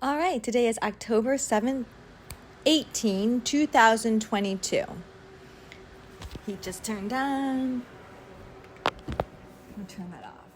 All right, today is October 7th, 2022. Heat just turned on. I'll turn that off.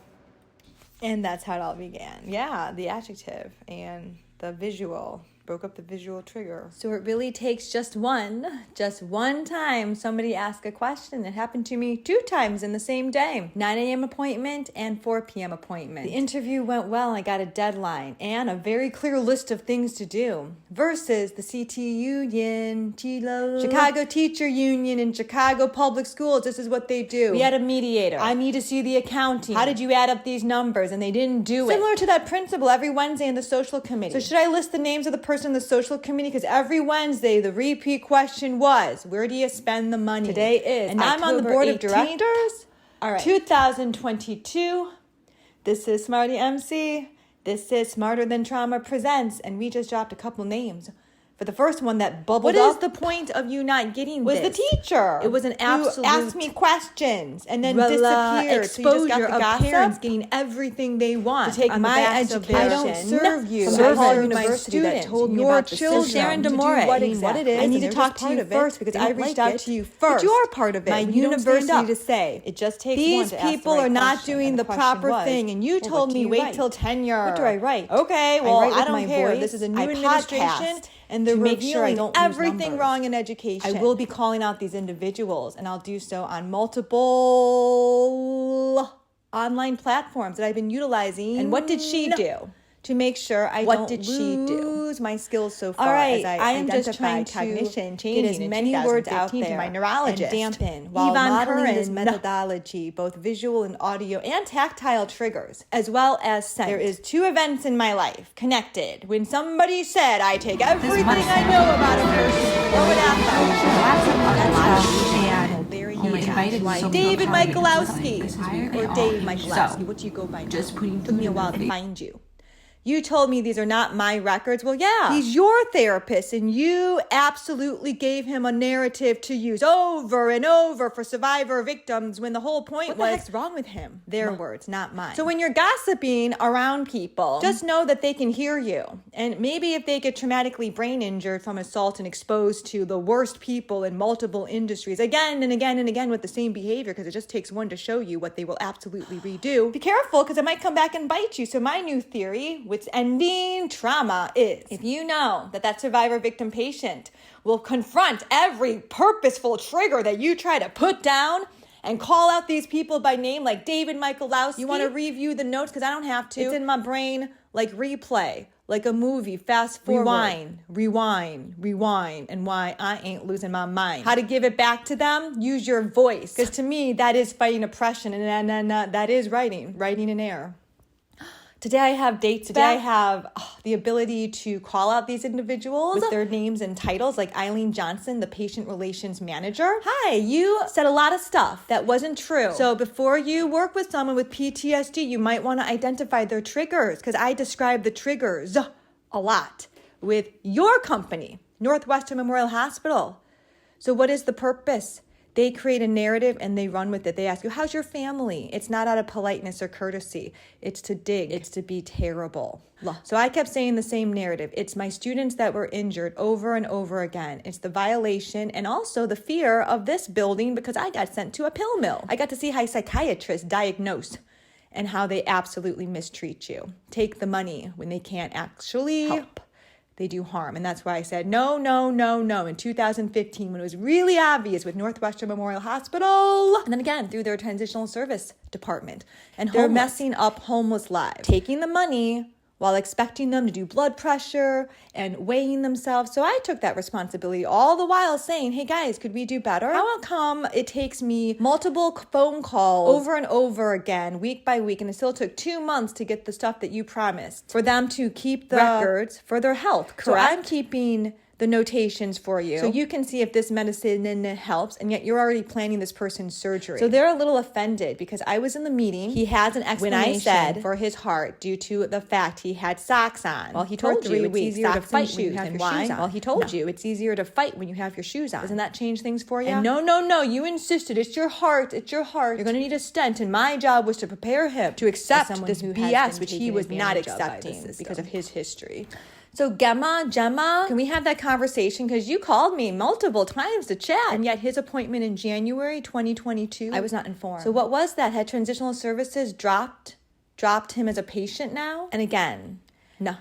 And that's how it all began. Yeah, the adjective and the visual. Broke up the visual trigger. So it really takes just one time somebody ask a question. It happened to me 2 times in the same day. 9 a.m. appointment and 4 p.m. appointment. The interview went well. I got a deadline and a very clear list of things to do. Versus the CT Union, Chicago Teacher Union in Chicago Public Schools. This is what they do. We had a mediator. I need to see the accounting. How did you add up these numbers? And they didn't do it. Similar to that principal every Wednesday in the social committee. So should I list the names of the person in the social committee? Because every Wednesday the repeat question was, where do you spend the money? Today is and October I'm on the board 18th. Of directors. All right. 2022. This is Smarty MC. This is SmarterThanTrauma presents, and we just dropped a couple names. For the first one that bubbled up. What is the point of you not getting this? Was the teacher. It was an absolute... You asked me questions and then disappeared. Exposure so you just got the of parents getting everything they want to take my education. I don't serve you. Serve my university that told me about the system. Sharon DeMore, what it is. I need to talk to you first because I reached out to you first. But you're part of it. My university to say. It just takes these people are not doing the proper thing, and you told me wait till tenure. What do I write? Okay, well I don't care. This is a new administration. And they're reviewing everything wrong in education. I will be calling out these individuals, and I'll do so on multiple online platforms that I've been utilizing. And what did she do to make sure I don't lose my skills so far? All right, as I am just trying to cognition, get as many words out there to my neurologist and dampen while modeling this methodology, both visual and audio and tactile triggers, as well as scent. There is 2 events in my life connected. When somebody said, I take everything I know about a person, throw it at them. David Michalowski, or Dave Michalowski. What do you go by now? Just took me a while to find you. You told me these are not my records. Well, yeah, he's your therapist, and you absolutely gave him a narrative to use over and over for survivor victims when the whole point was, what the heck's wrong with him? Their words, not mine. So when you're gossiping around people, just know that they can hear you. And maybe if they get traumatically brain injured from assault and exposed to the worst people in multiple industries again and again and again with the same behavior, because it just takes one to show you what they will absolutely redo. Be careful, because it might come back and bite you. So my new theory, which ending trauma is, if you know that survivor victim patient will confront every purposeful trigger that you try to put down and call out these people by name like David Michalowski. You want to review the notes because I don't have to. It's in my brain like replay, like a movie, fast forward, rewind, and why I ain't losing my mind. How to give it back to them? Use your voice. Because to me, that is fighting oppression, and that is writing in air. Today I have dates. Today I have the ability to call out these individuals with their names and titles, like Eileen Johnson, the patient relations manager. Hi, you said a lot of stuff that wasn't true. So before you work with someone with PTSD, you might want to identify their triggers, because I describe the triggers a lot with your company, Northwestern Memorial Hospital. So what is the purpose? They create a narrative and they run with it. They ask you, how's your family? It's not out of politeness or courtesy. It's to dig. It's to be terrible. So I kept saying the same narrative. It's my students that were injured over and over again. It's the violation and also the fear of this building, because I got sent to a pill mill. I got to see how psychiatrists diagnose and how they absolutely mistreat you. Take the money when they can't actually help. They do harm. And that's why I said, no, in 2015, when it was really obvious with Northwestern Memorial Hospital, and then again, through their transitional service department. And they're messing up homeless lives, taking the money while expecting them to do blood pressure and weighing themselves. So I took that responsibility all the while saying, hey guys, could we do better? How come it takes me multiple phone calls over and over again, week by week, and it still took 2 months to get the stuff that you promised for them to keep the records for their health, correct? So I'm keeping the notations for you, so you can see if this medicine helps, and yet you're already planning this person's surgery. So they're a little offended because I was in the meeting. He has an explanation for his heart due to the fact he had socks on. Well, he told you it's easier to fight when you have your shoes on. Well, he told you it's easier to fight when you have your shoes on. Doesn't that change things for you? And no, you insisted. It's your heart. You're going to need a stent, and my job was to prepare him to accept this BS, which he was not accepting because of his history. So Gemma, can we have that conversation? Because you called me multiple times to chat. And yet his appointment in January 2022, I was not informed. So what was that? Had transitional services dropped him as a patient now? And again, no.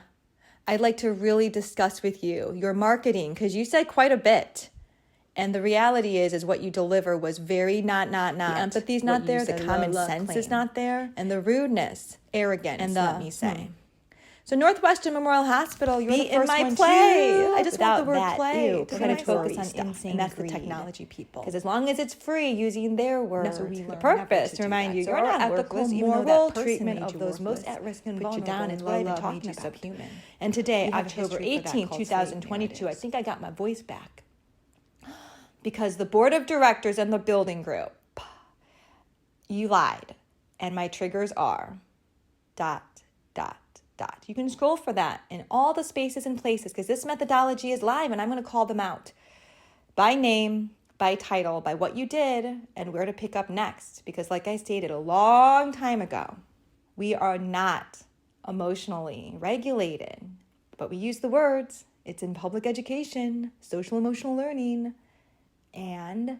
I'd like to really discuss with you your marketing, because you said quite a bit. And the reality is what you deliver was very not. The empathy's not there, the common sense is not there, and the rudeness, arrogance, and let me say. So Northwestern Memorial Hospital, you're the first one play. I just want the word play. We're going to focus on insane and that's greed. The technology people. Because as long as it's free, using their words, the purpose to remind you, you're not ethical, moral treatment of those most at risk and vulnerable. Put you down is what I've been talking about. Subhuman. And today, October 18, 2022, I think I got my voice back. Because the board of directors and the building group, you lied. And my triggers are ... You can scroll for that in all the spaces and places because this methodology is live and I'm going to call them out by name, by title, by what you did, and where to pick up next. Because like I stated a long time ago, we are not emotionally regulated, but we use the words. It's in public education, social emotional learning, and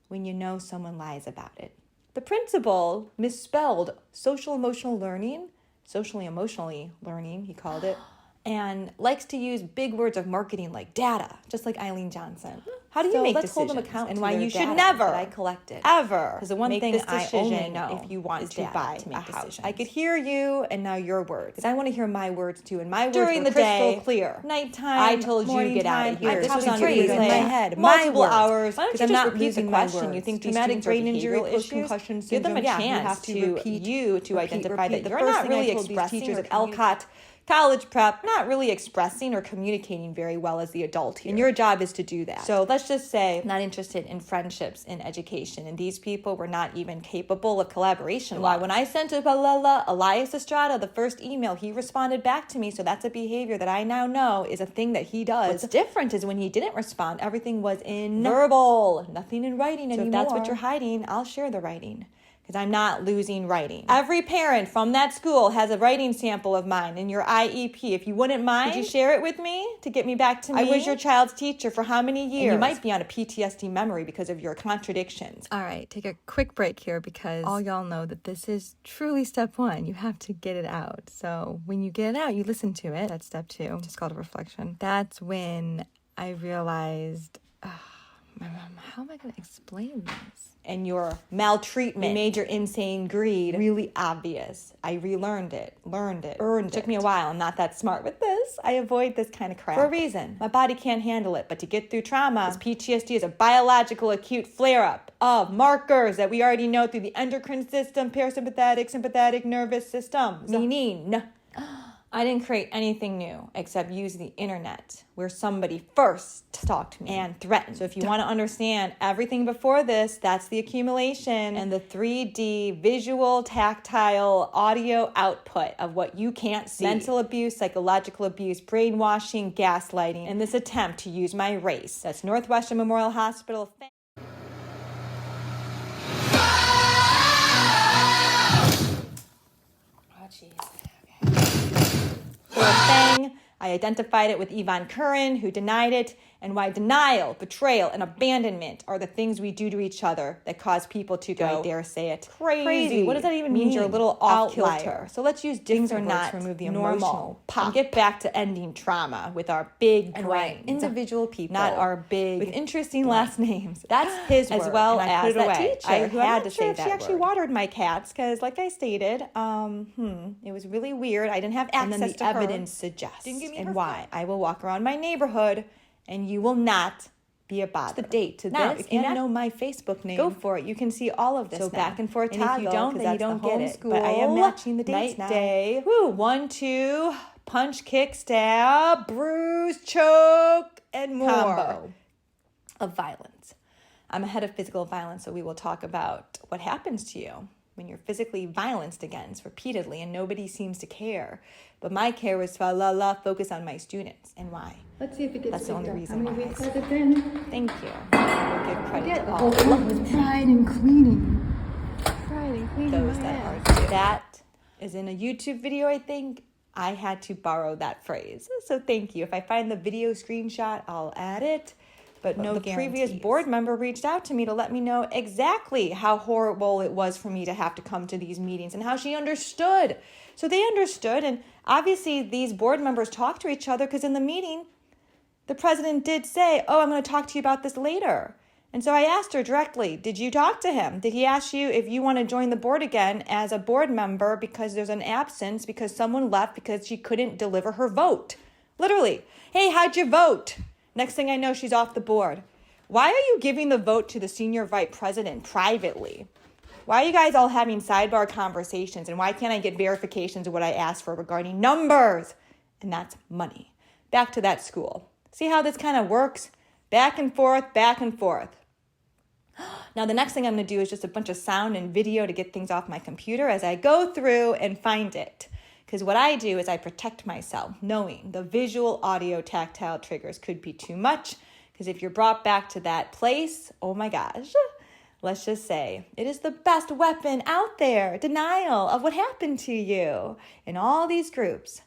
when you know someone lies about it. The principal misspelled social emotional learning, socially emotionally learning, he called it, and likes to use big words of marketing like data, just like Eileen Johnson. How do you make decisions? Hold them accountable and why you should never, I collected, ever, because the one thing I only know if you want to buy a house. I could hear you and now your words, because I want to hear my words too, and my words during the day, clear. Nighttime, I told you get out of here. This was on in my head. Multiple hours, because I'm not repeat the question. You think traumatic brain injury issues? Give them a chance to identify that you're not really expressing at Elcott college prep, not really expressing or communicating very well as the adult here. And your job is to do that. So let's just say, not interested in friendships in education. And these people were not even capable of collaboration. Why? When I sent to Elias Estrada the first email, he responded back to me. So that's a behavior that I now know is a thing that he does. What's different is when he didn't respond, everything was in verbal, nothing in writing anymore. So if that's what you're hiding, I'll share the writing. Because I'm not losing writing. Every parent from that school has a writing sample of mine in your IEP. If you wouldn't mind, could you share it with me to get me back to me? I was your child's teacher for how many years? And you might be on a PTSD memory because of your contradictions. All right, take a quick break here because all y'all know that this is truly step one. You have to get it out. So when you get it out, you listen to it. That's step two. It's called a reflection. That's when I realized, my mom, how am I going to explain this? And your maltreatment made your insane greed really obvious. I relearned it, learned it, earned it. Took me a while. I'm not that smart with this. I avoid this kind of crap. For a reason. My body can't handle it. But to get through trauma, this PTSD is a biological acute flare-up of markers that we already know through the endocrine system, parasympathetic, sympathetic nervous system. Meaning, I didn't create anything new except use the internet where somebody first stalked me and threatened. So if you want to understand everything before this, that's the accumulation and the 3D visual, tactile, audio output of what you can't see. Mental abuse, psychological abuse, brainwashing, gaslighting, and this attempt to use my race. That's Northwestern Memorial Hospital. Oh, jeez. Thing. I identified it with Yvonne Curran, who denied it, and why denial, betrayal, and abandonment are the things we do to each other that cause people to go, I dare say it, crazy. What does that even mean? Means you're a little off-kilter. So let's use things are not to remove the normal pop. And get back to ending trauma with our big and brains. Individual people, not our big, with interesting last names. That's his word. As well as that teacher. I had to say that she actually watered my cats because, like I stated, it was really weird. I didn't have access to her. And then the evidence suggests and why. I will walk around my neighborhood and you will not be a bother. The date to now, this. If you know my Facebook name, go for it. You can see all of this. So now. Back and forth. And if you don't, then you don't get it. But I am matching the dates now. Day. Woo. 1, 2, punch, kick, stab, bruise, choke, and more. Combo of violence. I'm ahead of physical violence, so we will talk about what happens to you when you're physically violenced against repeatedly and nobody seems to care. But my care was to focus on my students and why. Let's see if it gets That's the only reason why. Thank you. I will give credit to all. Pride and cleaning. Pride and cleaning. Those that are. That is in a YouTube video, I think. I had to borrow that phrase. So thank you. If I find the video screenshot, I'll add it. But no guarantees. The previous board member reached out to me to let me know exactly how horrible it was for me to have to come to these meetings and how she understood. So they understood. And obviously these board members talked to each other because in the meeting, the president did say, oh, I'm going to talk to you about this later. And so I asked her directly, did you talk to him? Did he ask you if you want to join the board again as a board member because there's an absence, because someone left because she couldn't deliver her vote? Literally, hey, how'd you vote? Next thing I know, she's off the board. Why are you giving the vote to the senior vice president privately? Why are you guys all having sidebar conversations? And why can't I get verifications of what I asked for regarding numbers? And that's money. Back to that school. See how this kind of works? Back and forth, back and forth. Now, the next thing I'm going to do is just a bunch of sound and video to get things off my computer as I go through and find it. Because what I do is I protect myself, knowing the visual, audio, tactile triggers could be too much. Because if you're brought back to that place, oh my gosh, let's just say it is the best weapon out there. Denial of what happened to you in all these groups.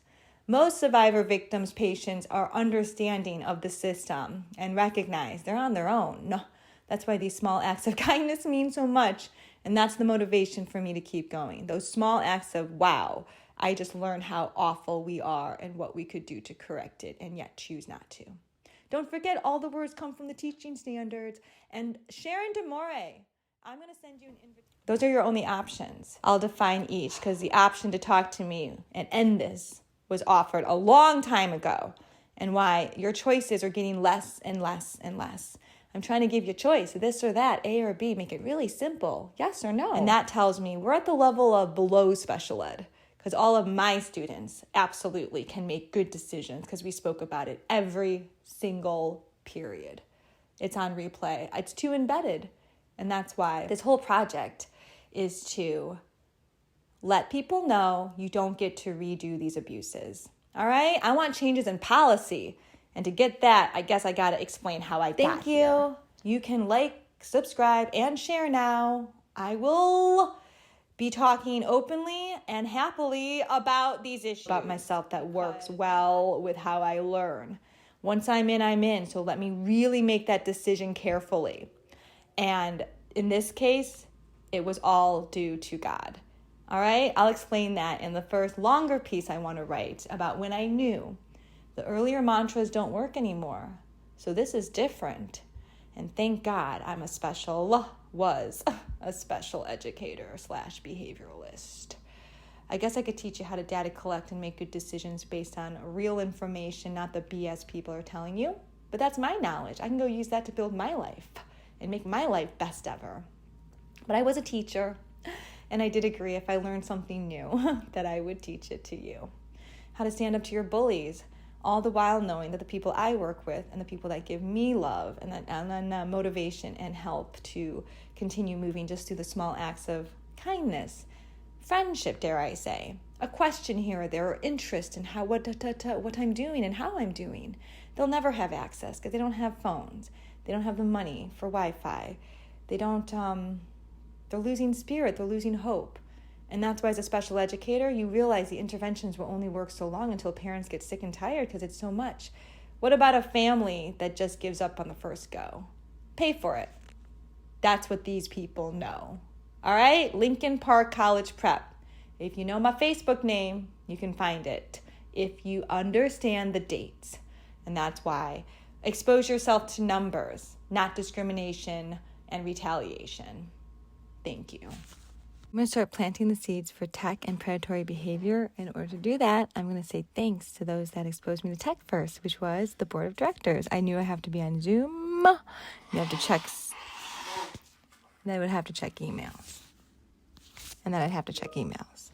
Most survivor victims, patients are understanding of the system and recognize they're on their own. No, that's why these small acts of kindness mean so much. And that's the motivation for me to keep going. Those small acts of, wow, I just learned how awful we are and what we could do to correct it and yet choose not to. Don't forget, all the words come from the teaching standards. And Sharon DeMore, I'm going to send you an invitation. Those are your only options. I'll define each because the option to talk to me and end this was offered a long time ago, and why your choices are getting less and less and less. I'm trying to give you a choice, this or that, A or B, make it really simple, yes or no. And that tells me we're at the level of below special ed, because all of my students absolutely can make good decisions because we spoke about it every single period. It's on replay. It's too embedded. And that's why this whole project is to let people know you don't get to redo these abuses. All right? I want changes in policy. And to get that, I guess I got to explain how I got here. Thank you. You can like, subscribe, and share now. I will be talking openly and happily about these issues. About myself that works well with how I learn. Once I'm in, I'm in. So let me really make that decision carefully. And in this case, it was all due to God. All right, I'll explain that in the first longer piece I want to write about when I knew the earlier mantras don't work anymore. So this is different. And thank God was a special educator / behavioralist. I guess I could teach you how to data collect and make good decisions based on real information, not the BS people are telling you. But that's my knowledge. I can go use that to build my life and make my life best ever. But I was a teacher. And I did agree if I learned something new that I would teach it to you. How to stand up to your bullies, all the while knowing that the people I work with and the people that give me love and motivation and help to continue moving just through the small acts of kindness, friendship, dare I say, a question here or there, or interest in what I'm doing and how I'm doing. They'll never have access because they don't have phones. They don't have the money for Wi-Fi. They don't... They're losing spirit, they're losing hope. And that's why as a special educator, you realize the interventions will only work so long until parents get sick and tired because it's so much. What about a family that just gives up on the first go? Pay for it. That's what these people know. All right? Lincoln Park College Prep. If you know my Facebook name, you can find it. If you understand the dates. And that's why. Expose yourself to numbers, not discrimination and retaliation. Thank you. I'm going to start planting the seeds for tech and predatory behavior. In order to do that, I'm going to say thanks to those that exposed me to tech first, which was the board of directors. I knew I have to be on Zoom. You have to check. Then I would have to check emails. And then I'd have to check emails.